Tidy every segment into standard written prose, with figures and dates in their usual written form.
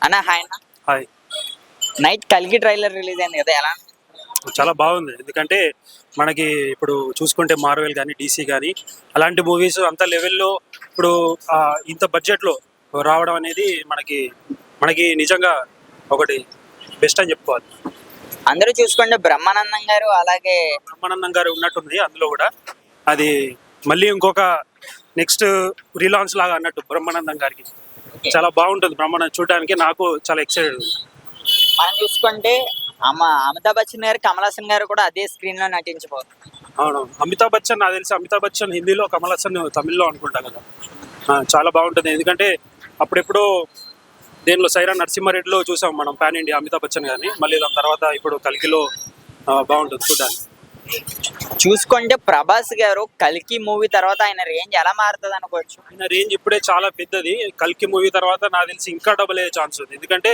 అన్న హాయ్ అన్న. Hi. Night కల్కి ట్రైలర్ రిలీజ్ అయింది కదా, ఎలా? చాలా బాగుంది. ఎందుకంటే మనకి ఇప్పుడు చూసుకుంటే మార్వెల్ కానీ డీసీ కానీ అలాంటి మూవీస్ అంత లెవెల్లో ఇప్పుడు ఇంత బడ్జెట్లో రావడం అనేది మనకి మనకి నిజంగా ఒకటి బెస్ట్ అని చెప్పుకోవాలి. అందరూ చూసుకుంటే బ్రహ్మానందం గారు అలాగే బ్రహ్మానందం గారు ఉన్నట్టుంది అందులో కూడా. అది మళ్ళీ ఇంకొక నెక్స్ట్ రీలాంచ్ లాగా అన్నట్టు బ్రహ్మానందం గారికి చాలా బాగుంటుంది. బ్రహ్మానందం చూడడానికి నాకు చాలా ఎక్సైటెడ్ ఉంది. మనం చూసుకుంటే అమితాబ్ బచ్చన్ గారు, కమల్ హాసన్ గారు కూడా అదే స్క్రీన్ లో నటించబోతున్నారు. అవును, అమితాబ్ బచ్చన్ నాకు తెలిసి అమితాబ్ బచ్చన్ హిందీలో, కమల్ హాసన్ తమిళ్లో అనుకుంటా కదా. చాలా బాగుంటుంది. ఎందుకంటే అప్పుడెప్పుడు దేనిలో సైరా నరసింహారెడ్డిలో చూసాం మనం పాన్ ఇండియా అమితాబ్ బచ్చన్ గారిని. మళ్ళీ దాని తర్వాత ఇప్పుడు కల్కిలో బాగుంటుంది చూడడానికి. చూసుకుంటే ప్రభాస్ గారు కల్కి మూవీ తర్వాత ఆయన రేంజ్ ఎలా మారుతుంది అనుకోవచ్చు? ఆయన రేంజ్ ఇప్పుడే చాలా పెద్దది. కల్కి మూవీ తర్వాత నాకు తెలిసి ఇంకా డబుల్ అయ్యే ఛాన్స్ ఉంది. ఎందుకంటే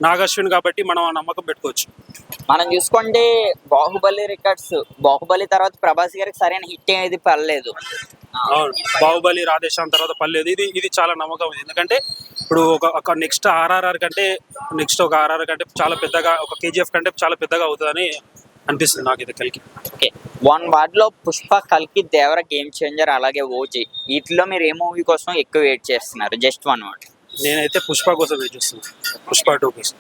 నాగార్జున కాబట్టి మనం ఆ నమ్మకం పెట్టుకోవచ్చు. మనం చూసుకుంటే బాహుబలి రికార్డ్స్, బాహుబలి తర్వాత ప్రభాస్ గారికి సరైన హిట్ అనేది పడలేదు. అవును, బాహుబలి, రాధేశ్యామ్ తర్వాత పర్లేదు. ఇది చాలా నమ్మకం ఉంది. ఎందుకంటే ఇప్పుడు ఒక నెక్స్ట్ ఆర్ఆర్ఆర్ కంటే ఒక ఆర్ఆర్ కంటే చాలా పెద్దగా, ఒక కేజీఎఫ్ కంటే చాలా పెద్దగా అవుతుందని అనిపిస్తుంది నాకు ఇది కల్కి. ఓకే, వన్ వర్డ్ లో పుష్ప, కల్కి, దేవర, గేమ్ చేంజర్, అలాగే ఓజీ, వీటిలో మీరు ఏ మూవీ కోసం ఎక్కువ వెయిట్ చేస్తున్నారు? Just one word. నేనైతే పుష్ప కోసం వెయిట్ చేస్తున్నాను. పుష్ప 2 కోసం.